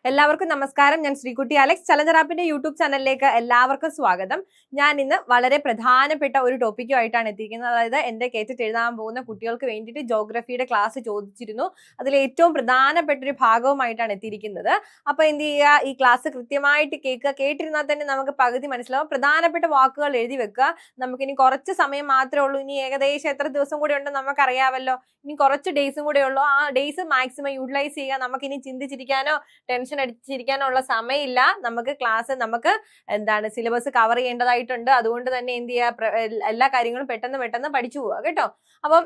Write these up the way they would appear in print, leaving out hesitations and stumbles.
എല്ലാവർക്കും നമസ്കാരം. ഞാൻ ശ്രീകുട്ടി അലക്സ്. ചലഞ്ചർ ആപ്പിന്റെ യൂട്യൂബ് ചാനലിലേക്ക് എല്ലാവർക്കും സ്വാഗതം. ഞാൻ ഇന്ന് വളരെ പ്രധാനപ്പെട്ട ഒരു ടോപ്പിക്കുമായിട്ടാണ് എത്തിയിരിക്കുന്നത്. അതായത് എന്റെ കേട്ടിട്ട് എഴുതാൻ പോകുന്ന കുട്ടികൾക്ക് വേണ്ടിയിട്ട് ജോഗ്രഫിയുടെ ക്ലാസ് ചോദിച്ചിരുന്നു. അതിൽ ഏറ്റവും പ്രധാനപ്പെട്ട ഒരു ഭാഗവുമായിട്ടാണ് എത്തിയിരിക്കുന്നത്. അപ്പൊ എന്ത് ചെയ്യുക, ഈ ക്ലാസ് കൃത്യമായിട്ട് കേൾക്കുക. കേട്ടിരുന്നാൽ തന്നെ നമുക്ക് പകുതി മനസ്സിലാവും. പ്രധാനപ്പെട്ട വാക്കുകൾ എഴുതി വെക്കുക. നമുക്കിനി കുറച്ച് സമയം മാത്രമേ ഉള്ളൂ. ഇനി ഏകദേശം എത്ര ദിവസം കൂടെ ഉണ്ടെന്ന് നമുക്കറിയാമല്ലോ. ഇനി കുറച്ച് ഡേയ്സും കൂടെ ഉള്ളൂ. ആ ഡേയ്സ് മാക്സിമം യൂട്ടിലൈസ് ചെയ്യുക. നമുക്കിനി ചിന്തിച്ചിരിക്കാനോ ടെൻഷൻ അടിച്ചിരിക്കാനുള്ള സമയമില്ല. നമുക്ക് സിലബസ് കവർ ചെയ്യേണ്ടതായിട്ടുണ്ട്. അതുകൊണ്ട് തന്നെ എന്ത് ചെയ്യുക, എല്ലാ കാര്യങ്ങളും പെട്ടെന്ന് പഠിച്ചു പോവുക കേട്ടോ. അപ്പം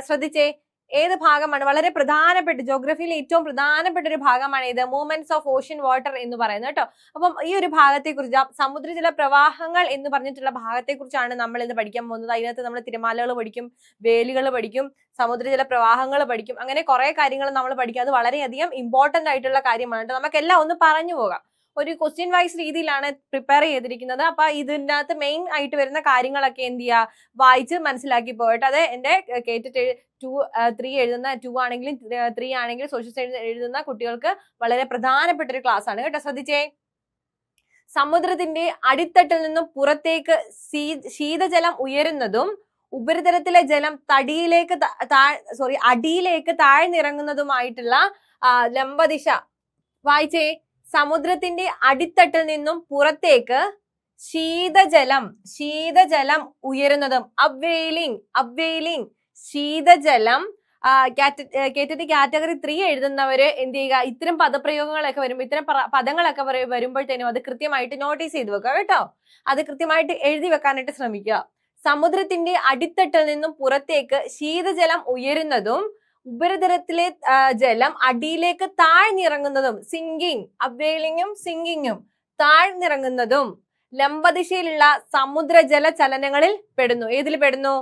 ശ്രദ്ധിച്ചേ, ഏത് ഭാഗമാണ് വളരെ പ്രധാനപ്പെട്ട, ജോഗ്രഫിയിലെ ഏറ്റവും പ്രധാനപ്പെട്ട ഒരു ഭാഗമാണ് ഇത്, മൂവ്മെന്റ്സ് ഓഫ് ഓഷ്യൻ വാട്ടർ എന്ന് പറയുന്നത് കേട്ടോ. അപ്പം ഈ ഒരു ഭാഗത്തെ കുറിച്ച്, സമുദ്രജല പ്രവാഹങ്ങൾ എന്ന് പറഞ്ഞിട്ടുള്ള ഭാഗത്തെ കുറിച്ചാണ് നമ്മൾ ഇന്ന് പഠിക്കാൻ പോകുന്നത്. അതിനകത്ത് നമ്മൾ തിരമാലകൾ പഠിക്കും, വേലികൾ പഠിക്കും, സമുദ്രജല പ്രവാഹങ്ങൾ പഠിക്കും. അങ്ങനെ കുറെ കാര്യങ്ങൾ നമ്മൾ പഠിക്കും. അത് വളരെയധികം ഇമ്പോർട്ടന്റ് ആയിട്ടുള്ള കാര്യമാണ് കേട്ടോ. നമുക്കെല്ലാം ഒന്ന് പറഞ്ഞു പോകാം. ഒരു ക്വസ്റ്റ്യൻ വൈസ് രീതിയിലാണ് പ്രിപ്പയർ ചെയ്തിരിക്കുന്നത്. അപ്പൊ ഇതിനകത്ത് മെയിൻ ആയിട്ട് വരുന്ന കാര്യങ്ങളൊക്കെ എന്ത് ചെയ്യുക, വായിച്ച് മനസ്സിലാക്കി പോകട്ടെ. അത് എന്റെ കേട്ടിട്ട് 2, 3 എഴുതുന്ന, 2 ആണെങ്കിലും 3 ആണെങ്കിലും സോഷ്യൽ സയൻസ് എഴുതുന്ന കുട്ടികൾക്ക് വളരെ പ്രധാനപ്പെട്ട ഒരു ക്ലാസ് ആണ് കേട്ടോ. ശ്രദ്ധിച്ചേ, സമുദ്രത്തിന്റെ അടിത്തട്ടിൽ നിന്നും പുറത്തേക്ക് ശീതജലം ഉയരുന്നതും ഉപരിതലത്തിലെ ജലം അടിയിലേക്ക് താഴ്ന്നിറങ്ങുന്നതുമായിട്ടുള്ള ലംബദിശ. വായിച്ചേ, സമുദ്രത്തിന്റെ അടിത്തട്ടിൽ നിന്നും പുറത്തേക്ക് ശീതജലം ഉയരുന്നതും, അപ്വെയിലിംഗ് ശീതജലം. കേട്ടിട്ട് കാറ്റഗറി 3 എഴുതുന്നവര് എന്ത് ചെയ്യുക, ഇത്തരം പദപ്രയോഗങ്ങളൊക്കെ വരുമ്പോൾ, ഇത്തരം പദങ്ങളൊക്കെ വരുമ്പോഴത്തേനും അത് കൃത്യമായിട്ട് നോട്ടീസ് ചെയ്ത് വെക്കുക കേട്ടോ. അത് കൃത്യമായിട്ട് എഴുതി വെക്കാനായിട്ട് ശ്രമിക്കുക. സമുദ്രത്തിന്റെ അടിത്തട്ടിൽ നിന്നും പുറത്തേക്ക് ശീതജലം ഉയരുന്നതും ഉപരിതലത്തിലെ ജലം അടിയിലേക്ക് താഴ്ന്നിറങ്ങുന്നതും, അപ്വെയിലിംഗും സിങ്കിങ്ങും, താഴ്ന്നിറങ്ങുന്നതും ലംബദിശയിലുള്ള സമുദ്രജല ചലനങ്ങളിൽ പെടുന്നു. ഏതിൽ പെടുന്നു?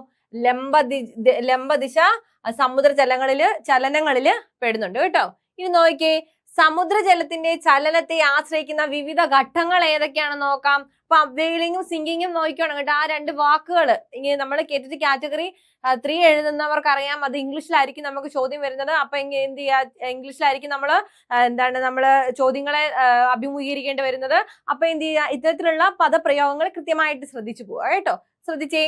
ലംബദിശ ചലനങ്ങളില് പെടുന്നുണ്ട് കേട്ടോ. ഇനി നോക്കിയേ, സമുദ്രജലത്തിന്റെ ചലനത്തെ ആശ്രയിക്കുന്ന വിവിധ ഘട്ടങ്ങൾ ഏതൊക്കെയാണെന്ന് നോക്കാം. അപ്പൊ അപ്വെയിലിംഗും സിങ്കിങ്ങും നോക്കിക്കോണം കേട്ടോ. ആ രണ്ട് വാക്കുകൾ ഇങ്ങനെ നമ്മൾ കേട്ടിട്ട് കാറ്റഗറി 3 എഴുതുന്നവർക്ക് അറിയാം, അത് ഇംഗ്ലീഷിലായിരിക്കും നമുക്ക് ചോദ്യം വരുന്നത്. അപ്പൊ എന്ത് ചെയ്യുക, ഇംഗ്ലീഷിലായിരിക്കും നമ്മള് ചോദ്യങ്ങളെ അഭിമുഖീകരിക്കേണ്ടി വരുന്നത്. അപ്പൊ എന്ത് ചെയ്യുക, ഇത്തരത്തിലുള്ള പദപ്രയോഗങ്ങൾ കൃത്യമായിട്ട് ശ്രദ്ധിച്ചു പോവുക കേട്ടോ. ശ്രദ്ധിച്ചേ,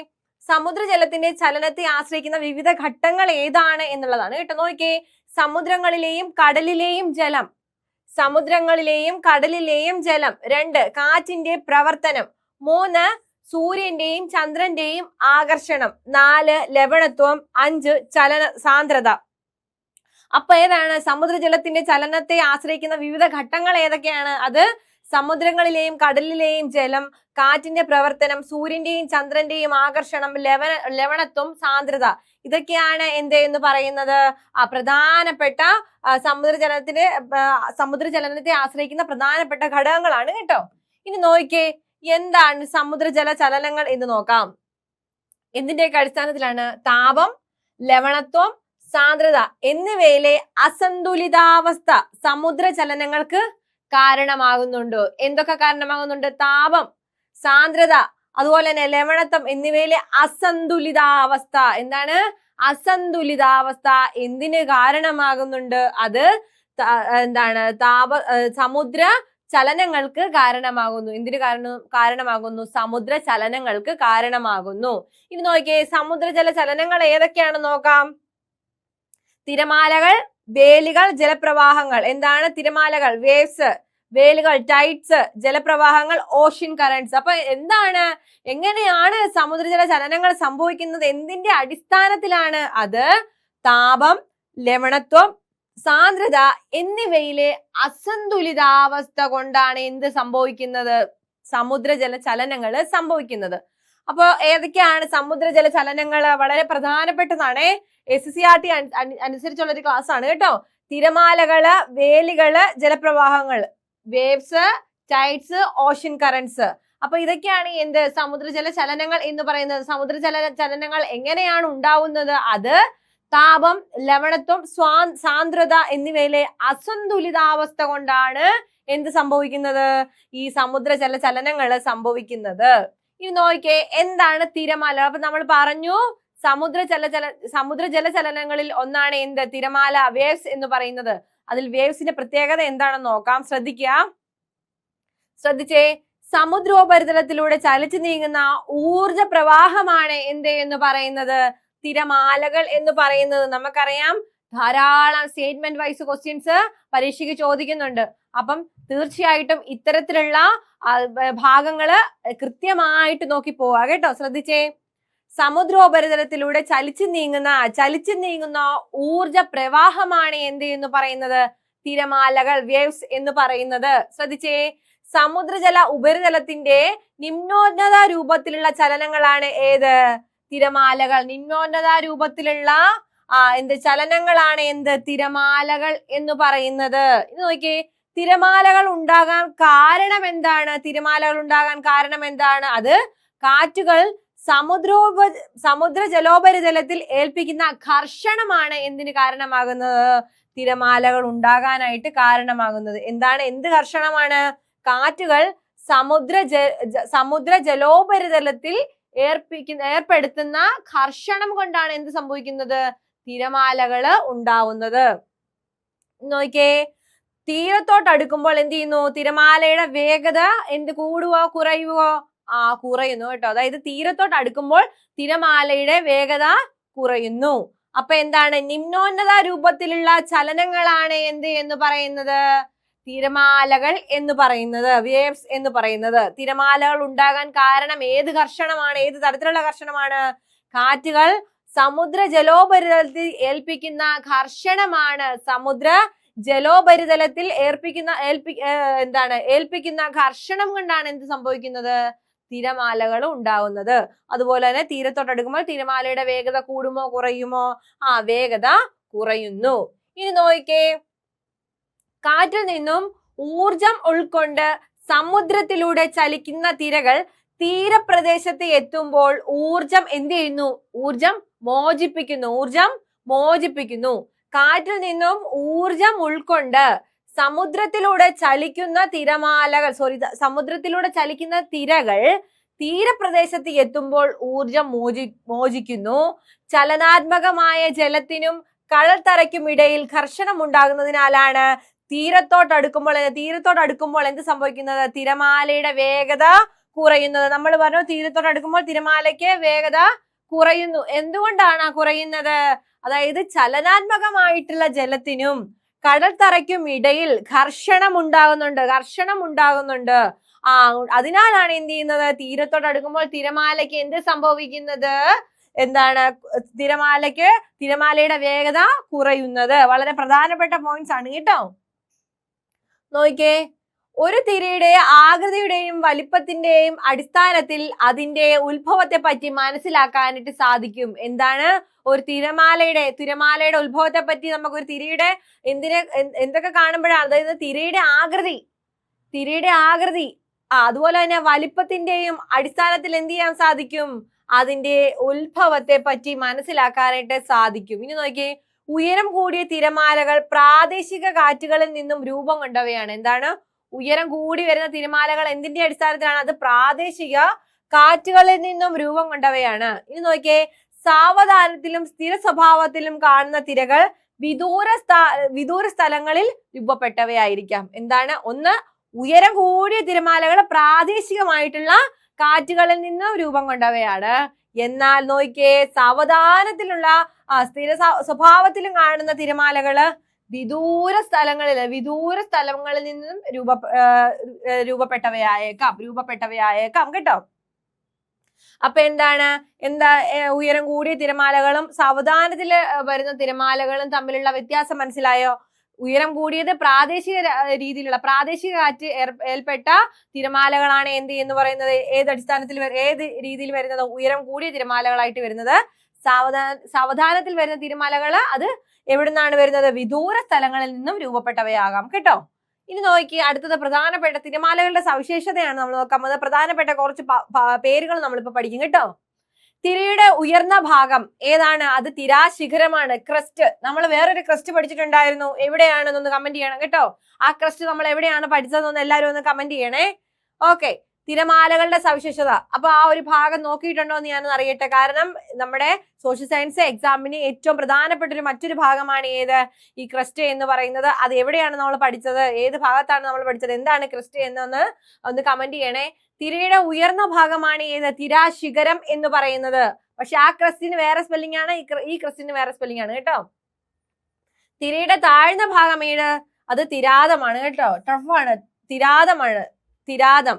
സമുദ്രജലത്തിന്റെ ചലനത്തെ ആശ്രയിക്കുന്ന വിവിധ ഘട്ടങ്ങൾ ഏതാണ് എന്നുള്ളതാണ് കേട്ടോ. നോക്കിയേ, സമുദ്രങ്ങളിലെയും കടലിലെയും ജലം. 2, കാറ്റിന്റെ പ്രവർത്തനം. 3, സൂര്യന്റെയും ചന്ദ്രന്റെയും ആകർഷണം. 4, ലവണത്വം. 5, ചലന സാന്ദ്രത. അപ്പൊ ഏതാണ് സമുദ്രജലത്തിന്റെ ചലനത്തെ ആശ്രയിക്കുന്ന വിവിധ ഘട്ടങ്ങൾ ഏതൊക്കെയാണ്? അത് സമുദ്രങ്ങളിലെയും കടലിലെയും ജലം, കാറ്റിന്റെ പ്രവർത്തനം, സൂര്യന്റെയും ചന്ദ്രന്റെയും ആകർഷണം, ലവണത്വം, സാന്ദ്രത. ഇതൊക്കെയാണ് എന്ന് പറയുന്നത് പ്രധാനപ്പെട്ട സമുദ്രജലനത്തെ ആശ്രയിക്കുന്ന പ്രധാനപ്പെട്ട ഘടകങ്ങളാണ് കേട്ടോ. ഇനി നോക്കിയേ, എന്താണ് സമുദ്രജല ചലനങ്ങൾ എന്ന് നോക്കാം. എന്തിന്റെയൊക്കെ അടിസ്ഥാനത്തിലാണ്? താപം, ലവണത്വം, സാന്ദ്രത എന്നിവയിലെ അസന്തുലിതാവസ്ഥ സമുദ്രചലനങ്ങൾക്ക് കാരണമാകുന്നുണ്ട്. എന്തൊക്കെ കാരണമാകുന്നുണ്ട്? താപം, സാന്ദ്രത, അതുപോലെ തന്നെ ലവണത്വം എന്നിവയിലെ അസന്തുലിതാവസ്ഥ. എന്താണ് അസന്തുലിതാവസ്ഥ? എന്തിന് കാരണമാകുന്നുണ്ട്? അത് സമുദ്ര ചലനങ്ങൾക്ക് കാരണമാകുന്നു. എന്തിന് കാരണമാകുന്നു? സമുദ്ര ചലനങ്ങൾക്ക് കാരണമാകുന്നു. ഇനി നോക്കിയേ, സമുദ്രജല ചലനങ്ങൾ ഏതൊക്കെയാണെന്ന് നോക്കാം. തിരമാലകൾ, വേലികൾ, ജലപ്രവാഹങ്ങൾ. എന്താണ് തിരമാലകൾ? വേവ്സ്. വേലുകൾ, ടൈഡ്സ്. ജലപ്രവാഹങ്ങൾ, ഓഷ്യൻ കറന്റ്സ്. അപ്പൊ എങ്ങനെയാണ് സമുദ്രജല ചലനങ്ങൾ സംഭവിക്കുന്നത്? എന്തിന്റെ അടിസ്ഥാനത്തിലാണ്? അത് താപം, ലവണത്വം, സാന്ദ്രത എന്നിവയിലെ അസന്തുലിതാവസ്ഥ കൊണ്ടാണ് എന്ത് സംഭവിക്കുന്നത്? സമുദ്രജല ചലനങ്ങൾ സംഭവിക്കുന്നത്. അപ്പൊ ഏതൊക്കെയാണ് സമുദ്രജല ചലനങ്ങൾ? വളരെ പ്രധാനപ്പെട്ടതാണ്. SCERT അനുസരിച്ചുള്ള ഒരു ക്ലാസ് ആണ് കേട്ടോ. തിരമാലകള്, വേലികള്, ജലപ്രവാഹങ്ങൾ, വേവ്സ്, ടൈഡ്സ്, ഓഷ്യൻ കറന്റ്സ്. അപ്പൊ ഇതൊക്കെയാണ് സമുദ്രജല ചലനങ്ങൾ എന്ന് പറയുന്നത്. സമുദ്രജല ചലനങ്ങൾ എങ്ങനെയാണ് ഉണ്ടാവുന്നത്? അത് താപം, ലവണത്വം, സാന്ദ്രത എന്നിവയിലെ അസന്തുലിതാവസ്ഥ കൊണ്ടാണ് എന്ത് സംഭവിക്കുന്നത്? ഈ സമുദ്രജല ചലനങ്ങൾ സംഭവിക്കുന്നത്. ഇനി നോക്കിയേ, എന്താണ് തിരമാല? അപ്പൊ നമ്മൾ പറഞ്ഞു, സമുദ്രജല ചലനങ്ങളിൽ ഒന്നാണ് തിരമാല, വേവ്സ് എന്ന് പറയുന്നത്. അതിൽ വേവ്സിന്റെ പ്രത്യേകത എന്താണെന്ന് നോക്കാം. ശ്രദ്ധിച്ചേ. സമുദ്രോപരിതലത്തിലൂടെ ചലിച്ചു നീങ്ങുന്ന ഊർജ പ്രവാഹമാണ് എന്ത് എന്ന് പറയുന്നത്? തിരമാലകൾ എന്ന് പറയുന്നത്. നമുക്കറിയാം, ധാരാളം സ്റ്റേറ്റ്മെന്റ് വൈസ് ക്വസ്റ്റ്യൻസ് പരീക്ഷയ്ക്ക് ചോദിക്കുന്നുണ്ട്. അപ്പം തീർച്ചയായിട്ടും ഇത്തരത്തിലുള്ള ഭാഗങ്ങള് കൃത്യമായിട്ട് നോക്കി പോവാ കേട്ടോ. ശ്രദ്ധിച്ചേ. സമുദ്രോപരിതലത്തിലൂടെ ചലിച്ചു നീങ്ങുന്ന ഊർജ പ്രവാഹമാണ് എന്ത് എന്ന് പറയുന്നത്? തിരമാലകൾ, വേവ്സ് എന്ന് പറയുന്നത്. ശ്രദ്ധിച്ചേ. സമുദ്രജല ഉപരിതലത്തിന്റെ നിമ്നോന്നത രൂപത്തിലുള്ള ചലനങ്ങളാണ് ഏത്? തിരമാലകൾ. നിമ്നോന്നത രൂപത്തിലുള്ള ചലനങ്ങളാണ് തിരമാലകൾ എന്ന് പറയുന്നത്. ഇത് നോക്കിയേ. തിരമാലകൾ ഉണ്ടാകാൻ കാരണം എന്താണ്? അത് കാറ്റുകൾ സമുദ്ര ജലോപരിതലത്തിൽ ഏൽപ്പിക്കുന്ന ഘർഷണമാണ് എന്തിന് കാരണമാകുന്നത്? തിരമാലകൾ ഉണ്ടാകാനായിട്ട് കാരണമാകുന്നത്. എന്ത് ഘർഷണമാണ്? കാറ്റുകൾ സമുദ്ര ജലോപരിതലത്തിൽ ഏർപ്പെടുത്തുന്ന ഘർഷണം കൊണ്ടാണ് എന്ത് സംഭവിക്കുന്നത്? തിരമാലകള് ഉണ്ടാവുന്നത്. നോക്കിയേ. തീരത്തോട്ട് അടുക്കുമ്പോൾ എന്ത് ചെയ്യുന്നു? തിരമാലയുടെ വേഗത കൂടുവോ കുറയുവോ? കുറയുന്നു കേട്ടോ. അതായത് തീരത്തോട്ട് അടുക്കുമ്പോൾ തിരമാലയുടെ വേഗത കുറയുന്നു. അപ്പൊ എന്താണ്? നിമ്നോന്നത രൂപത്തിലുള്ള ചലനങ്ങളാണ് എന്ന് പറയുന്നത്? തിരമാലകൾ എന്ന് പറയുന്നത്, വേവ്സ് എന്ന് പറയുന്നത്. തിരമാലകൾ ഉണ്ടാകാൻ കാരണം ഏത് ഘർഷണമാണ്? ഏത് തരത്തിലുള്ള ഘർഷണമാണ്? കാറ്റുകൾ സമുദ്ര ജലോപരിതലത്തിൽ ഏൽപ്പിക്കുന്ന ഘർഷണമാണ്. സമുദ്ര ജലോപരിതലത്തിൽ ഏൽപ്പിക്കുന്ന ഘർഷണം കൊണ്ടാണ് എന്ത് സംഭവിക്കുന്നത്? തിരമാലകൾ ഉണ്ടാവുന്നത്. അതുപോലെ തന്നെ തീരത്തോട്ടടുക്കുമ്പോൾ തിരമാലയുടെ വേഗത കൂടുമോ കുറയുമോ? വേഗത കുറയുന്നു. ഇനി നോക്കിക്കേ. കാറ്റിൽ നിന്നും ഊർജം ഉൾക്കൊണ്ട് സമുദ്രത്തിലൂടെ ചലിക്കുന്ന തിരകൾ തീരപ്രദേശത്ത് എത്തുമ്പോൾ ഊർജം എന്ത് ചെയ്യുന്നു? ഊർജം മോചിപ്പിക്കുന്നു. കാറ്റിൽ നിന്നും ഊർജം ഉൾക്കൊണ്ട് സമുദ്രത്തിലൂടെ ചലിക്കുന്ന തിരകൾ തീരപ്രദേശത്ത് എത്തുമ്പോൾ ഊർജം മോചിക്കുന്നു. ചലനാത്മകമായ ജലത്തിനും കടൽത്തറയ്ക്കും ഇടയിൽ ഘർഷണം ഉണ്ടാകുന്നതിനാലാണ് തീരത്തോട്ടടുക്കുമ്പോൾ എന്ത് സംഭവിക്കുന്നത്? തിരമാലയുടെ വേഗത കുറയുന്നത്. നമ്മൾ പറഞ്ഞു തീരത്തോട്ടടുക്കുമ്പോൾ തിരമാലയ്ക്ക് വേഗത കുറയുന്നു. എന്തുകൊണ്ടാണ് കുറയുന്നത്? അതായത് ചലനാത്മകമായിട്ടുള്ള ജലത്തിനും കടൽത്തറയ്ക്കും ഇടയിൽ ഘർഷണം ഉണ്ടാകുന്നുണ്ട്. അതിനാലാണ് എന്ത് ചെയ്യുന്നത്? തീരത്തോടടുക്കുമ്പോൾ തിരമാലയ്ക്ക് എന്ത് സംഭവിക്കുന്നത്? തിരമാലയുടെ വേഗത കുറയുന്നത്. വളരെ പ്രധാനപ്പെട്ട പോയിന്റ്സ് ആണ് കേട്ടോ. നോക്കിക്കേ. ഒരു തിരയുടെ ആകൃതിയുടെയും വലിപ്പത്തിന്റെയും അടിസ്ഥാനത്തിൽ അതിന്റെ ഉത്ഭവത്തെ പറ്റി മനസ്സിലാക്കാനായിട്ട് സാധിക്കും. ഒരു തിരമാലയുടെ ഉത്ഭവത്തെ പറ്റി നമുക്ക് ഒരു തിരയുടെ എന്തൊക്കെ കാണുമ്പോഴാണ്? അതായത് തിരയുടെ ആകൃതി അതുപോലെ തന്നെ വലിപ്പത്തിന്റെയും അടിസ്ഥാനത്തിൽ എന്ത് ചെയ്യാൻ സാധിക്കും? അതിന്റെ ഉത്ഭവത്തെ പറ്റി മനസ്സിലാക്കാനായിട്ട് സാധിക്കും. ഇനി നോക്കിയേ. ഉയരം കൂടിയ തിരമാലകൾ പ്രാദേശിക കാറ്റുകളിൽ നിന്നും രൂപം കൊണ്ടവയാണ്. ഉയരം കൂടി വരുന്ന തിരമാലകൾ എന്തിന്റെ അടിസ്ഥാനത്തിലാണ്? അത് പ്രാദേശിക കാറ്റുകളിൽ നിന്നും രൂപം കൊണ്ടവയാണ്. ഇനി നോക്കിയേ. സാവധാനത്തിലും സ്ഥിര സ്വഭാവത്തിലും കാണുന്ന തിരകൾ വിദൂര സ്ഥലങ്ങളിൽ രൂപപ്പെട്ടവയായിരിക്കാം. ഒന്ന് ഉയരം കൂടിയ തിരമാലകൾ പ്രാദേശികമായിട്ടുള്ള കാറ്റുകളിൽ നിന്നും രൂപം കൊണ്ടവയാണ്. എന്നാൽ നോക്കിയേ. സാവധാനത്തിലുള്ള സ്ഥിര സ്വഭാവത്തിലും കാണുന്ന തിരമാലകള് വിദൂര സ്ഥലങ്ങളിൽ നിന്നും രൂപപ്പെട്ടവയായേക്കാം കേട്ടോ. അപ്പൊ ഉയരം കൂടിയ തിരമാലകളും സാവധാനത്തിൽ വരുന്ന തിരമാലകളും തമ്മിലുള്ള വ്യത്യാസം മനസ്സിലായോ? ഉയരം കൂടിയത് പ്രാദേശിക കാറ്റ് ഏൽപ്പെട്ട തിരമാലകളാണ് എന്ന് പറയുന്നത്. ഏത് രീതിയിൽ വരുന്നത്? ഉയരം കൂടിയ തിരമാലകളായിട്ട് വരുന്നത്. സാവധാനത്തിൽ വരുന്ന തിരമാലകൾ അത് എവിടുന്നാണ് വരുന്നത്? വിദൂര സ്ഥലങ്ങളിൽ നിന്നും രൂപപ്പെട്ടവയാകാം കേട്ടോ. ഇനി നോക്കി. അടുത്തത് പ്രധാനപ്പെട്ട തിരമാലകളുടെ സവിശേഷതയാണ് നമ്മൾ നോക്കാൻ പോകുന്നത്. പ്രധാനപ്പെട്ട കുറച്ച് പേരുകൾ നമ്മളിപ്പോ പഠിക്കും കേട്ടോ. തിരയുടെ ഉയർന്ന ഭാഗം ഏതാണ്? അത് തിരാശിഖരമാണ്. ക്രസ്റ്റ്. നമ്മൾ വേറൊരു ക്രസ്റ്റ് പഠിച്ചിട്ടുണ്ടായിരുന്നു. എവിടെയാണെന്നൊന്ന് കമന്റ് ചെയ്യണം കേട്ടോ. ആ ക്രസ്റ്റ് നമ്മൾ എവിടെയാണ് പഠിച്ചതെന്നൊന്ന് എല്ലാവരും ഒന്ന് കമന്റ് ചെയ്യണേ. ഓക്കെ. തിരമാലകളുടെ സവിശേഷത. അപ്പൊ ആ ഒരു ഭാഗം നോക്കിയിട്ടുണ്ടോ എന്ന് ഞാനൊന്ന് അറിയട്ടെ. കാരണം നമ്മുടെ സോഷ്യൽ സയൻസ് എക്സാമിന് ഏറ്റവും പ്രധാനപ്പെട്ട മറ്റൊരു ഭാഗമാണ് ഏത്, ഈ ക്രസ്റ്റ് എന്ന് പറയുന്നത്. അത് എവിടെയാണ് നമ്മൾ പഠിച്ചത്, ഏത് ഭാഗത്താണ് നമ്മൾ പഠിച്ചത്, എന്താണ് ക്രസ്റ്റ് എന്നൊന്ന് കമന്റ് ചെയ്യണേ. തിരയുടെ ഉയർന്ന ഭാഗമാണ് ഏത്, തിരാശിഖരം എന്ന് പറയുന്നത്. പക്ഷെ ആ ക്രസ്റ്റിന് വേറെ സ്പെല്ലിംഗ് ആണ്, ഈ ക്രസ്റ്റിന് വേറെ സ്പെല്ലിംഗ് ആണ് കേട്ടോ. തിരയുടെ താഴ്ന്ന ഭാഗം ഏത്, അത് തിരാതമാണ് കേട്ടോ. ടഫാണ്, തിരാതമാണ്, തിരാതം.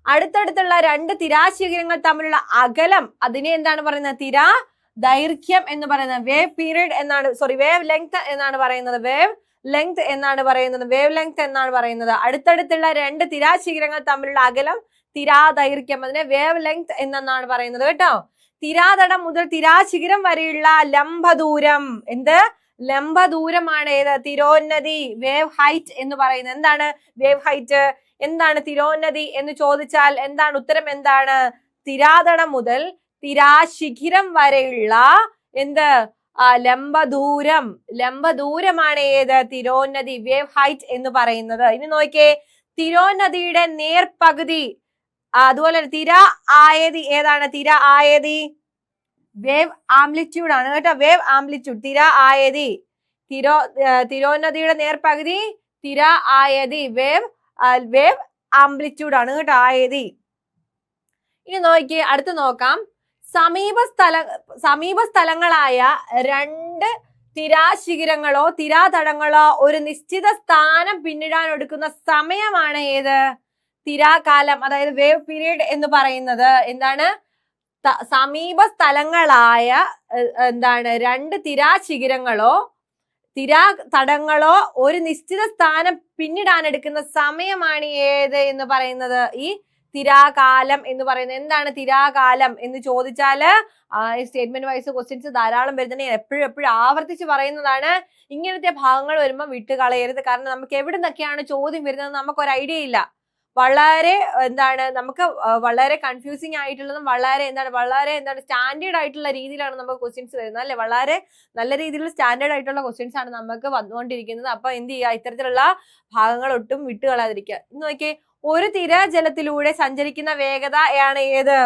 അടുത്തടുത്തുള്ള രണ്ട് തിരാശിഖരങ്ങൾ തമ്മിലുള്ള അകലം, അതിനെ എന്താണ് പറയുന്നത്, തിരാ ദൈർഘ്യം എന്ന് പറയുന്നത്. വേവ് പീരീഡ് എന്നാണ്, വേവ് ലെങ്ത് എന്നാണ് പറയുന്നത്. വേവ് ലെങ്ത് എന്നാണ് പറയുന്നത്. വേവ് ലെങ്ത് എന്നാണ് പറയുന്നത്. അടുത്തടുത്തുള്ള രണ്ട് തിരാശിഖരങ്ങൾ തമ്മിലുള്ള അകലം തിരാദൈർഘ്യം, അതിനെ വേവ് ലെങ്ത് എന്നാണ് പറയുന്നത് കേട്ടോ. തിരാതടം മുതൽ തിരാശിഖരം വരെയുള്ള ലംബദൂരം, എന്ത്, ലംബദൂരമാണ് ഏത്, തിരോന്നതി. വേവ് ഹൈറ്റ് എന്ന് പറയുന്നത്. എന്താണ് വേവ് ഹൈറ്റ്, എന്താണ് തിരോന്നതി എന്ന് ചോദിച്ചാൽ എന്താണ് ഉത്തരം, എന്താണ്, തിരാതടം മുതൽ തിരാശിഖിരം വരെയുള്ള എന്ത്, ലംബദൂരം. ലംബദൂരമാണ് ഏത്, തിരോന്നതി, വേവ് ഹൈറ്റ് എന്ന് പറയുന്നത്. ഇനി നോക്കിയേ, തിരോന്നതിയുടെ നേർപകുതി, അതുപോലെ തിര ആയതി ഏതാണ്, തിര ആയതി വേവ് ആംപ്ലിറ്റ്യൂഡ് ആണ് കേട്ടോ. വേവ് ആംപ്ലിറ്റ്യൂഡ്, തിര ആയതി, തിരോന്നതിയുടെ നേർപകുതി തിര ആയതി, വേവ് ആംപ്ലിറ്റ്യൂഡ് ആണ് കേട്ടോ, ആയതി. ഇനി നോക്കിയേ, അടുത്ത് നോക്കാം. സമീപസ്ഥലങ്ങളായ രണ്ട് തിരാശിഖിരങ്ങളോ തിരാതടങ്ങളോ ഒരു നിശ്ചിത സ്ഥാനം പിന്നിടാൻ എടുക്കുന്ന സമയമാണ് ഏത്, തിരാകാലം, അതായത് വേവ് പീരീഡ് എന്ന് പറയുന്നത്. എന്താണ്, സമീപസ്ഥലങ്ങളായ എന്താണ് രണ്ട് തിരാശിഖിരങ്ങളോ തിരാതടങ്ങളോ ഒരു നിശ്ചിത സ്ഥാനം പിന്നിടാൻ എടുക്കുന്ന സമയമാണ് ഏത് എന്ന് പറയുന്നത്, ഈ തിരാകാലം എന്ന് പറയുന്നത്. എന്താണ് തിരാകാലം എന്ന് ചോദിച്ചാല് സ്റ്റേറ്റ്മെന്റ് വൈസ് ക്വസ്റ്റ്യൻസ് ധാരാളം വരുന്നത്. എപ്പോഴും ആവർത്തിച്ച് പറയുന്നതാണ്. ഇങ്ങനത്തെ ഭാഗങ്ങൾ വരുമ്പോൾ വിട്ടുകളയരുത്. കാരണം നമുക്ക് എവിടെ നിന്നൊക്കെയാണ് ചോദ്യം വരുന്നത് നമുക്കൊരു ഐഡിയ ഇല്ല. വളരെ നമുക്ക് വളരെ കൺഫ്യൂസിങ് ആയിട്ടുള്ളതും വളരെ സ്റ്റാൻഡേർഡ് ആയിട്ടുള്ള രീതിയിലാണ് നമുക്ക് ക്വസ്റ്റ്യൻസ് വരുന്നത് അല്ലെ. വളരെ നല്ല രീതിയിലുള്ള സ്റ്റാൻഡേർഡ് ആയിട്ടുള്ള ക്വസ്റ്റ്യൻസ് ആണ് നമുക്ക് വന്നുകൊണ്ടിരിക്കുന്നത്. അപ്പൊ എന്ത് ചെയ്യുക, ഇത്തരത്തിലുള്ള ഭാഗങ്ങൾ ഒട്ടും വിട്ടുകളയാതിരിക്കുക. ഇന്ന് നോക്കിയേ, ഒരു തിരജലത്തിലൂടെ സഞ്ചരിക്കുന്ന വേഗതയാണ് ഏത്,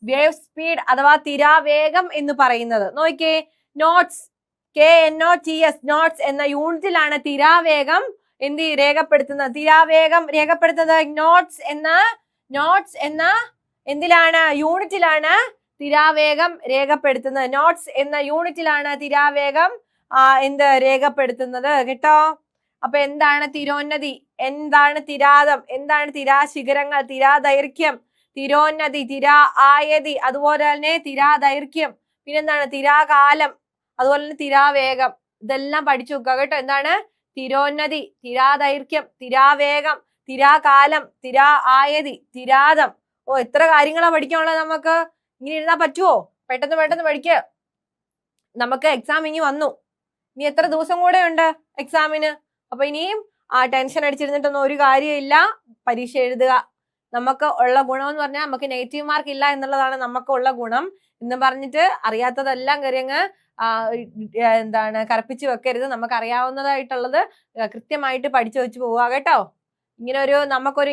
വേവ് സ്പീഡ് അഥവാ തിരാവേഗം എന്ന് പറയുന്നത്. നോക്കിയേ, നോട്ട്സ്, KNOTS, നോട്ട്സ് എന്ന യൂണിറ്റിലാണ് തിരാവേഗം രേഖപ്പെടുത്തുന്നത്. തിരാവേഗം രേഖപ്പെടുത്തുന്നത് നോട്ട്സ് എന്ന എന്തിലാണ്, യൂണിറ്റിലാണ് തിരാവേഗം രേഖപ്പെടുത്തുന്നത്. നോട്ട്സ് എന്ന യൂണിറ്റിലാണ് തിരാവേഗം രേഖപ്പെടുത്തുന്നത് കേട്ടോ. അപ്പൊ എന്താണ് തിരോന്നതി, എന്താണ് തിരാതം, എന്താണ് തിരാശിഖരങ്ങൾ, തിരാദൈർഘ്യം, തിരോന്നതി, തിരാ ആയതി, അതുപോലെ തന്നെ തിരാദൈർഘ്യം, പിന്നെന്താണ് തിരാകാലം, അതുപോലെ തന്നെ തിരാവേഗം. ഇതെല്ലാം പഠിച്ചു വെക്കുക കേട്ടോ. എന്താണ് തിരോന്നതി, തിരാദൈർഘ്യം, തിരാവേഗം, തിരാകാലം, തിരാ ആയതി, തിരാതം. എത്ര കാര്യങ്ങളാ പഠിക്കാനുള്ളത് നമുക്ക്. ഇങ്ങനെ എഴുതാൻ പറ്റുമോ? പെട്ടെന്ന് പഠിക്കുക. നമുക്ക് എക്സാം ഇനി വന്നു. ഇനി എത്ര ദിവസം കൂടെ ഉണ്ട് എക്സാമിന്. അപ്പൊ ഇനിയും ടെൻഷൻ അടിച്ചിരുന്നിട്ടൊന്നും ഒരു കാര്യമില്ല. പരീക്ഷ എഴുതുക. നമുക്ക് ഉള്ള ഗുണം എന്ന് പറഞ്ഞാൽ നമുക്ക് നെഗറ്റീവ് മാർക്ക് ഇല്ല എന്നുള്ളതാണ് നമുക്ക് ഉള്ള ഗുണം. എന്ന് പറഞ്ഞിട്ട് അറിയാത്തതെല്ലാം കാര്യങ്ങ് കറപ്പിച്ച് വെക്കരുത്. നമുക്ക് അറിയാവുന്നതായിട്ടുള്ളത് കൃത്യമായിട്ട് പഠിച്ചു വെച്ച് പോവുക കേട്ടോ. നമുക്കൊരു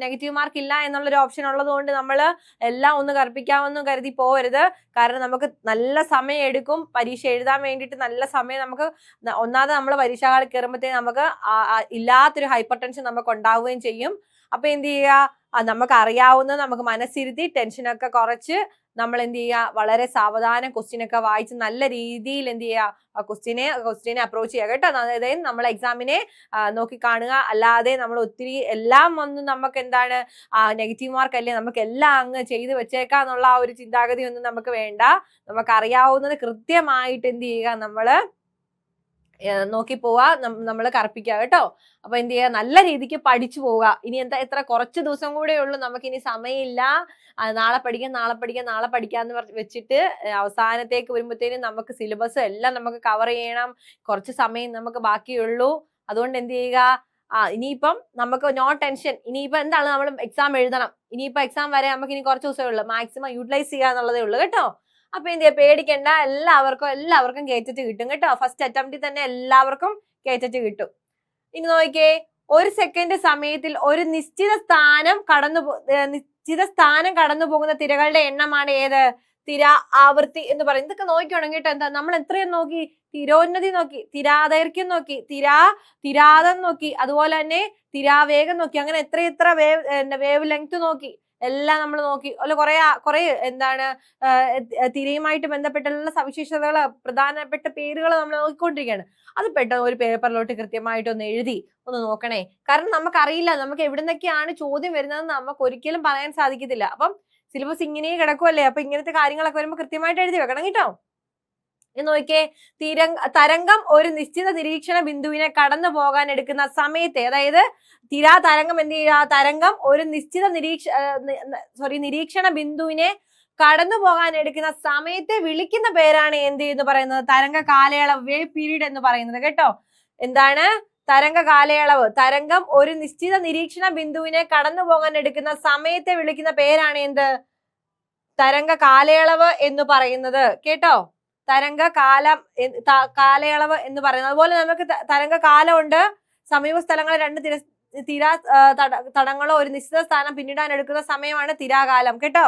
നെഗറ്റീവ് മാർക്ക് ഇല്ല എന്നുള്ളൊരു ഓപ്ഷൻ ഉള്ളത് കൊണ്ട് നമ്മൾ എല്ലാം ഒന്ന് കറുപ്പിക്കാമെന്നും കരുതി പോവരുത്. കാരണം നമുക്ക് നല്ല സമയം എടുക്കും പരീക്ഷ എഴുതാൻ വേണ്ടിയിട്ട്. നല്ല സമയം നമുക്ക് ഒന്നാമത് നമ്മൾ പരീക്ഷാ കാലം കയറുമ്പോഴത്തേക്ക് നമുക്ക് ഇല്ലാത്തൊരു ഹൈപ്പർ ടെൻഷൻ നമുക്ക് ഉണ്ടാവുകയും ചെയ്യും. അപ്പൊ എന്ത് ചെയ്യുക, നമുക്ക് അറിയാവുന്നത് നമുക്ക് മനസ്സിരുത്തി ടെൻഷനൊക്കെ കുറച്ച് നമ്മൾ എന്ത് ചെയ്യുക, വളരെ സാവധാനം ക്വസ്റ്റ്യനൊക്കെ വായിച്ച് നല്ല രീതിയിൽ എന്ത് ചെയ്യുക, ക്വസ്റ്റ്യനെ അപ്രോച്ച് ചെയ്യുക കേട്ടോ. അതായത് നമ്മൾ എക്സാമിനെ നോക്കി കാണുക. അല്ലാതെ നമ്മൾ ഒത്തിരി എല്ലാം ഒന്നും നമുക്ക് നെഗറ്റീവ് മാർക്ക് അല്ലേ, നമുക്ക് എല്ലാം അങ്ങ് ചെയ്ത് വെച്ചേക്കാന്നുള്ള ആ ഒരു ചിന്താഗതി ഒന്നും നമുക്ക് വേണ്ട. നമുക്ക് അറിയാവുന്നത് കൃത്യമായിട്ട് എന്ത് ചെയ്യുക, നമ്മള് നോക്കി പോവാ, നമ്മൾ കറപ്പിക്കുക കേട്ടോ. അപ്പൊ എന്ത് ചെയ്യുക, നല്ല രീതിക്ക് പഠിച്ചു പോവുക. ഇനി എത്ര കുറച്ച് ദിവസം കൂടെ ഉള്ളൂ, നമുക്ക് ഇനി സമയമില്ല. നാളെ പഠിക്കാന്ന് വെച്ചിട്ട് അവസാനത്തേക്ക് വരുമ്പോഴത്തേനും നമുക്ക് സിലബസ് എല്ലാം നമുക്ക് കവർ ചെയ്യണം. കുറച്ച് സമയം നമുക്ക് ബാക്കിയുള്ളൂ. അതുകൊണ്ട് എന്ത് ചെയ്യുക, ഇനിയിപ്പം നമുക്ക് നോ ടെൻഷൻ. ഇനിയിപ്പോ എന്താണ്, നമ്മൾ എക്സാം എഴുതണം. ഇനിയിപ്പോ എക്സാം വരെ നമുക്ക് ഇനി കുറച്ച് ദിവസമേ ഉള്ളൂ. മാക്സിമം യൂട്ടിലൈസ് ചെയ്യുക എന്നുള്ളതേ ഉള്ളൂ കേട്ടോ. അപ്പൊ എന്ത് ചെയ്യുക, പേടിക്കണ്ട. എല്ലാവർക്കും കേറ്റിട്ട് കിട്ടും കേട്ടോ. ഫസ്റ്റ് അറ്റംപ്റ്റിൽ തന്നെ എല്ലാവർക്കും കേറ്റിട്ട് കിട്ടും. ഇനി നോക്കിയേ, ഒരു സെക്കൻഡ് സമയത്തിൽ ഒരു നിശ്ചിത സ്ഥാനം കടന്നു പോകുന്ന തിരകളുടെ എണ്ണമാണ് ഏത്? തിര ആവൃത്തി എന്ന് പറയുന്നത്. ഇതൊക്കെ നോക്കിയാണെങ്കിൽ കേട്ടോ, എന്താ നമ്മൾ എത്രയും നോക്കി, തിരോന്നതി നോക്കി, തിരാദൈർഘ്യം നോക്കി, തിരാതം നോക്കി, അതുപോലെ തന്നെ തിരാവേഗം നോക്കി, അങ്ങനെ എത്ര വേവ് ലെങ്ത് നോക്കി, എല്ലാം നമ്മൾ നോക്കി. അല്ല കുറെ എന്താണ് തിരയുമായിട്ട് ബന്ധപ്പെട്ടുള്ള സവിശേഷതകൾ, പ്രധാനപ്പെട്ട പേരുകൾ നമ്മൾ നോക്കിക്കൊണ്ടിരിക്കുകയാണ്. അത് പെട്ടെന്ന് ഒരു പേപ്പറിലോട്ട് കൃത്യമായിട്ട് ഒന്ന് എഴുതി ഒന്ന് നോക്കണേ. കാരണം നമുക്കറിയില്ല നമുക്ക് എവിടെ നിന്നൊക്കെയാണ് ചോദ്യം വരുന്നത് നമുക്ക് ഒരിക്കലും പറയാൻ സാധിക്കത്തില്ല. അപ്പം സിലബസ് ഇങ്ങനെ കിടക്കുമല്ലേ, അപ്പൊ ഇങ്ങനത്തെ കാര്യങ്ങളൊക്കെ വരുമ്പോൾ കൃത്യമായിട്ട് എഴുതി വെക്കണം കേട്ടോ. നോക്കിയേ, തരംഗം ഒരു നിശ്ചിത നിരീക്ഷണ ബിന്ദുവിനെ കടന്നു പോകാൻ എടുക്കുന്ന സമയത്തെ, അതായത് തരംഗം എന്ത് ചെയ്യുക, തരംഗം ഒരു നിശ്ചിത നിരീക്ഷണ ബിന്ദുവിനെ കടന്നു പോകാൻ എടുക്കുന്ന സമയത്തെ വിളിക്കുന്ന പേരാണ് എന്ന് പറയുന്നത്? തരംഗ കാലയളവ്, വേവ് പീരീഡ് എന്ന് പറയുന്നത് കേട്ടോ. എന്താണ് തരംഗ കാലയളവ്? തരംഗം ഒരു നിശ്ചിത നിരീക്ഷണ ബിന്ദുവിനെ കടന്നു പോകാൻ എടുക്കുന്ന സമയത്തെ വിളിക്കുന്ന പേരാണ് എന്ത്? തരംഗ കാലയളവ് എന്ന് പറയുന്നത് കേട്ടോ. തരംഗ കാലയളവ് എന്ന് പറയുന്നത്. അതുപോലെ നമുക്ക് തരംഗ കാലമുണ്ട്. സമീപ സ്ഥലങ്ങളിൽ രണ്ട് തടങ്ങളോ ഒരു നിശ്ചിത സ്ഥാനം പിന്നിടാൻ എടുക്കുന്ന സമയമാണ് തിരാകാലം കേട്ടോ.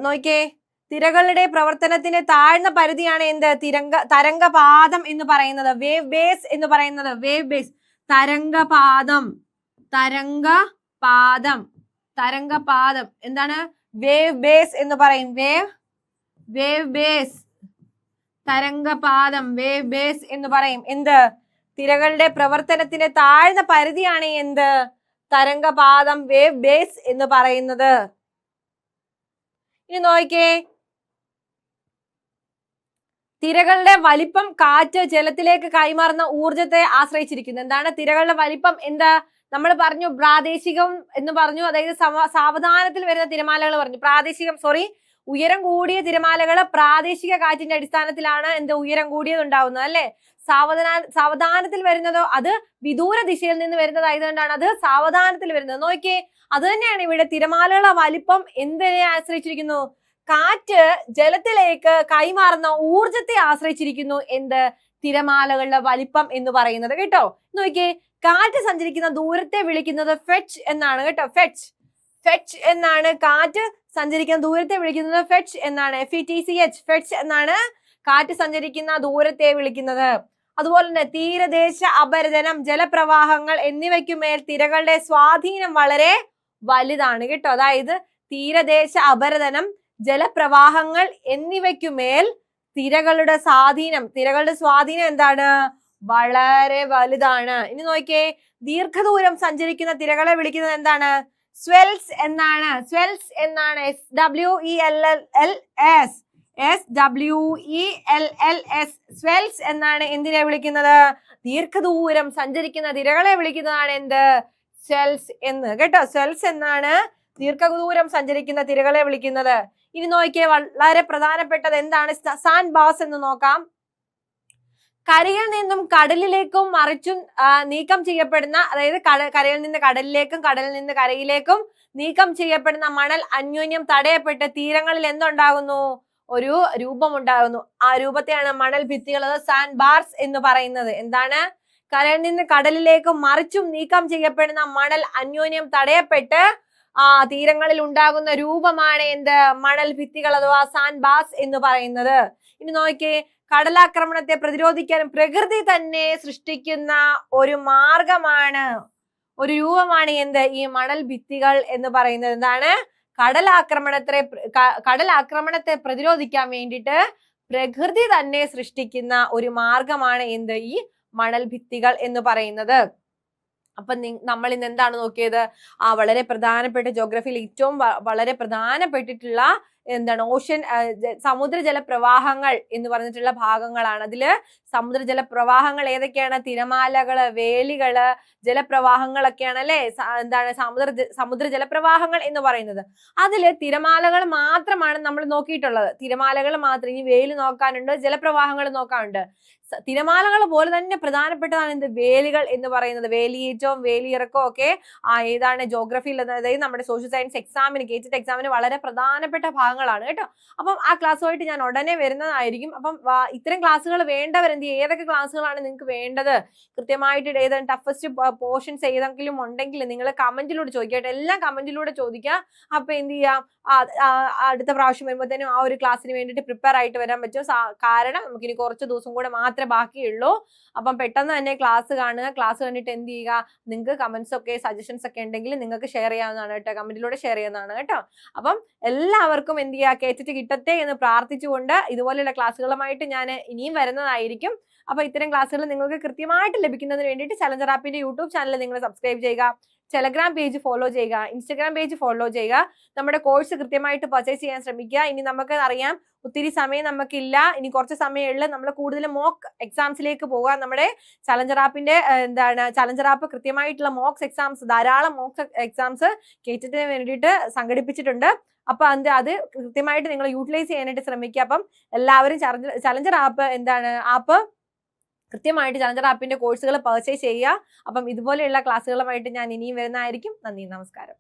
നോക്കിയേ, തിരകളുടെ പ്രവർത്തനത്തിന്റെ താഴ്ന്ന പരിധിയാണ് എന്ത്? തരംഗപാദം എന്ന് പറയുന്നത്. വേവ് ബേസ് എന്ന് പറയുന്നത്. വേവ് ബേസ്, തരംഗപാദം എന്താണ്? വേവ് ബേസ് എന്ന് പറയും. വേവ് ബേസ്, തരംഗപാദം, വേവ് ബേസ് എന്ന് പറയും. എന്ത്? തിരകളുടെ പ്രവർത്തനത്തിന്റെ താഴ്ന്ന പരിധിയാണ് എന്ത്? തരംഗപാദം, വേവ് ബേസ് എന്ന് പറയുന്നത്. ഇനി നോക്കിയേ, തിരകളുടെ വലിപ്പം കാറ്റ് ജലത്തിലേക്ക് കൈമാറുന്ന ഊർജത്തെ ആശ്രയിച്ചിരിക്കുന്നു. എന്താണ് തിരകളുടെ വലിപ്പം? എന്താ നമ്മൾ പറഞ്ഞു? പ്രാദേശികം എന്ന് പറഞ്ഞു, അതായത് സാവധാനത്തിൽ വരുന്ന തിരമാലകൾ പറഞ്ഞു. ഉയരം കൂടിയ തിരമാലകൾ പ്രാദേശിക കാറ്റിന്റെ അടിസ്ഥാനത്തിലാണ് ഉയരം കൂടിയത് ഉണ്ടാവുന്നത് അല്ലെ. സാവധാനത്തിൽ വരുന്നതോ അത് വിദൂര ദിശയിൽ നിന്ന് വരുന്നതായതുകൊണ്ടാണ് അത് സാവധാനത്തിൽ വരുന്നത്. നോക്കിയേ, അത് തന്നെയാണ് ഇവിടെ. തിരമാലകളുടെ വലിപ്പം എന്തിനെ ആശ്രയിച്ചിരിക്കുന്നു? കാറ്റ് ജലത്തിലേക്ക് കൈമാറുന്ന ഊർജത്തെ ആശ്രയിച്ചിരിക്കുന്നു. എന്ത്? തിരമാലകളുടെ വലിപ്പം എന്ന് പറയുന്നത് കേട്ടോ. നോക്കിയേ, കാറ്റ് സഞ്ചരിക്കുന്ന ദൂരത്തെ വിളിക്കുന്നത് ഫെച്ച് എന്നാണ് കേട്ടോ. ഫെച്ച് എന്നാണ്. കാറ്റ് സഞ്ചരിക്കുന്ന ദൂരത്തെ വിളിക്കുന്നത് ഫെച്ച് എന്നാണ്. FETCH, ഫെച്ച് എന്നാണ് കാറ്റ് സഞ്ചരിക്കുന്ന ദൂരത്തെ വിളിക്കുന്നത്. അതുപോലെ തന്നെ തീരദേശ അപരദനം, ജലപ്രവാഹങ്ങൾ എന്നിവയ്ക്കുമേൽ തിരകളുടെ സ്വാധീനം വളരെ വലുതാണ് കേട്ടോ. അതായത് തീരദേശ അപരദനം, ജലപ്രവാഹങ്ങൾ എന്നിവയ്ക്കുമേൽ തിരകളുടെ സ്വാധീനം എന്താണ്? വളരെ വലുതാണ്. ഇനി നോക്കിയേ, ദീർഘദൂരം സഞ്ചരിക്കുന്ന തിരകളെ വിളിക്കുന്നത് എന്താണ്? സ്വെൽസ് എന്നാണ്. സ്വെൽസ് എന്നാണ് എന്തിനെ വിളിക്കുന്നത്? ദീർഘദൂരം സഞ്ചരിക്കുന്ന തിരകളെ വിളിക്കുന്നതാണ് എന്ത്? സ്വെൽസ് എന്ന് കേട്ടോ. സ്വെൽസ് എന്നാണ് ദീർഘദൂരം സഞ്ചരിക്കുന്ന തിരകളെ വിളിക്കുന്നത്. ഇനി നോക്കിയേ, വളരെ പ്രധാനപ്പെട്ടത് എന്താണ്? സാൻഡ് ബാസ് എന്ന് നോക്കാം. കരയിൽ നിന്നും കടലിലേക്കും മറിച്ചും നീക്കം ചെയ്യപ്പെടുന്ന, അതായത് കരയിൽ നിന്ന് കടലിലേക്കും കടലിൽ നിന്ന് കരയിലേക്കും നീക്കം ചെയ്യപ്പെടുന്ന മണൽ അന്യോന്യം തടയപ്പെട്ട് തീരങ്ങളിൽ എന്തുണ്ടാകുന്നു? ഒരു രൂപം ഉണ്ടാകുന്നു. ആ രൂപത്തെയാണ് മണൽ ഭിത്തികൾ, സാൻഡ് ബാർസ് എന്ന് പറയുന്നത്. എന്താണ്? കരയിൽ നിന്ന് കടലിലേക്കും മറിച്ചും നീക്കം ചെയ്യപ്പെടുന്ന മണൽ അന്യോന്യം തടയപ്പെട്ട് തീരങ്ങളിൽ ഉണ്ടാകുന്ന രൂപമാണ് എന്ത്? മണൽ ഭിത്തികൾ അഥവാ സാൻഡ് ബാർസ് എന്ന് പറയുന്നത്. ഇനി നോക്കിയേ, കടലാക്രമണത്തെ പ്രതിരോധിക്കാനും പ്രകൃതി തന്നെ സൃഷ്ടിക്കുന്ന ഒരു മാർഗമാണ്, ഒരു രൂപമാണ് എന്ത്? ഈ മണൽ ഭിത്തികൾ എന്ന് പറയുന്നത്. എന്താണ്? കടലാക്രമണത്തെ പ്രതിരോധിക്കാൻ വേണ്ടിയിട്ട് പ്രകൃതി തന്നെ സൃഷ്ടിക്കുന്ന ഒരു മാർഗമാണ് എന്ത്? ഈ മണൽ ഭിത്തികൾ എന്ന് പറയുന്നത്. അപ്പൊ നമ്മൾ ഇന്ന് എന്താണ് നോക്കിയത്? വളരെ പ്രധാനപ്പെട്ട ജോഗ്രഫിയിൽ ഏറ്റവും വളരെ പ്രധാനപ്പെട്ടിട്ടുള്ള എന്താണ് ഓഷ്യൻ സമുദ്രജല പ്രവാഹങ്ങൾ എന്ന് പറഞ്ഞിട്ടുള്ള ഭാഗങ്ങളാണ്. അതില് സമുദ്രജല പ്രവാഹങ്ങൾ ഏതൊക്കെയാണ്? തിരമാലകള്, വേലികള്, ജലപ്രവാഹങ്ങളൊക്കെയാണ് അല്ലെ. എന്താണ് സമുദ്രജല പ്രവാഹങ്ങൾ എന്ന് പറയുന്നത്. അതില് തിരമാലകൾ മാത്രമാണ് നമ്മൾ നോക്കിയിട്ടുള്ളത്. തിരമാലകൾ മാത്രം. ഇനി വേലി നോക്കാനുണ്ട്, ജലപ്രവാഹങ്ങൾ നോക്കാനുണ്ട്. തിരമാലകൾ പോലെ തന്നെ പ്രധാനപ്പെട്ടതാണ് എന്ത് വേലികൾ എന്ന് പറയുന്നത്. വേലിയേറ്റവും വേലിയിറക്കവും ഒക്കെ ഏതാണ് ജോഗ്രഫിയിൽ, അതായത് നമ്മുടെ സോഷ്യൽ സയൻസ് എക്സാമിന്, ഗേറ്റഡ് എക്സാമിന് വളരെ പ്രധാനപ്പെട്ട ഭാഗങ്ങളാണ് കേട്ടോ. അപ്പം ആ ക്ലാസ്സുമായിട്ട് ഞാൻ ഉടനെ വരുന്നതായിരിക്കും. അപ്പം ഇത്തരം ക്ലാസ്സുകൾ വേണ്ടവർ എന്ത് ചെയ്യും, ഏതൊക്കെ ക്ലാസ്സുകളാണ് നിങ്ങൾക്ക് വേണ്ടത്, കൃത്യമായിട്ട് ഏതാണ് ടഫസ്റ്റ് പോർഷൻസ് ഏതെങ്കിലും ഉണ്ടെങ്കിൽ നിങ്ങൾ കമന്റിലൂടെ ചോദിക്കട്ടെ, എല്ലാം കമന്റിലൂടെ ചോദിക്കുക. അപ്പൊ എന്ത് ചെയ്യാം, അടുത്ത പ്രാവശ്യം വരുമ്പോഴത്തേനും ആ ഒരു ക്ലാസ്സിന് വേണ്ടിയിട്ട് പ്രിപ്പയർ ആയിട്ട് വരാൻ പറ്റും. കാരണം നമുക്കിനി കുറച്ച് ദിവസം കൂടെ മാത്രമേ ബാക്കിയുള്ളൂ. അപ്പം പെട്ടെന്ന് തന്നെ ക്ലാസ് കാണുക. ക്ലാസ് കണ്ടിട്ട് എന്ത് ചെയ്യുക, നിങ്ങൾക്ക് കമന്റ്സ് ഒക്കെ സജഷൻസ് ഒക്കെ ഉണ്ടെങ്കിൽ നിങ്ങൾക്ക് ഷെയർ ചെയ്യാവുന്നതാണ് കേട്ടോ, കമന്റിലൂടെ ഷെയർ ചെയ്യുന്നതാണ് കേട്ടോ. അപ്പം എല്ലാവർക്കും എന്ത് ചെയ്യുക, കേട്ടിട്ട് കിട്ടട്ടെ എന്ന് പ്രാർത്ഥിച്ചുകൊണ്ട് ഇതുപോലെയുള്ള ക്ലാസ്സുകളുമായിട്ട് ഞാൻ ഇനിയും വരുന്നതായിരിക്കും. അപ്പൊ ഇത്തരം ക്ലാസ്സുകൾ നിങ്ങൾക്ക് കൃത്യമായിട്ട് ലഭിക്കുന്നതിന് വേണ്ടിയിട്ട് ചലഞ്ചർ ആപ്പിന്റെ യൂട്യൂബ് ചാനൽ നിങ്ങൾ സബ്സ്ക്രൈബ് ചെയ്യുക, ടെലഗ്രാം പേജ് ഫോളോ ചെയ്യുക, ഇൻസ്റ്റഗ്രാം പേജ് ഫോളോ ചെയ്യുക. നമ്മുടെ കോഴ്സ് കൃത്യമായിട്ട് പർച്ചേസ് ചെയ്യാൻ ശ്രമിക്കുക. ഇനി നമുക്ക് അറിയാം ഒത്തിരി സമയം നമുക്കില്ല, ഇനി കുറച്ച് സമയമുള്ള നമ്മൾ കൂടുതൽ മോക്ക് എക്സാംസിലേക്ക് പോകാം. നമ്മുടെ ചലഞ്ചർ ആപ്പിന്റെ ചലഞ്ചർ ആപ്പ് കൃത്യമായിട്ടുള്ള മോക്സ് എക്സാംസ്, ധാരാളം മോക്സ് എക്സാംസ് കേറ്റിന് വേണ്ടിയിട്ട് സംഘടിപ്പിച്ചിട്ടുണ്ട്. അപ്പൊ അത് കൃത്യമായിട്ട് നിങ്ങൾ യൂട്ടിലൈസ് ചെയ്യാനായിട്ട് ശ്രമിക്കുക. അപ്പം എല്ലാവരും ചലഞ്ചർ ആപ്പ് കൃത്യമായിട്ട് ചലഞ്ചർ ആപ്പിന്റെ കോഴ്സുകൾ പർച്ചേസ് ചെയ്യുക. അപ്പം ഇതുപോലെയുള്ള ക്ലാസ്സുകളുമായിട്ട് ഞാൻ ഇനിയും വരുന്നതായിരിക്കും. നന്ദി, നമസ്കാരം.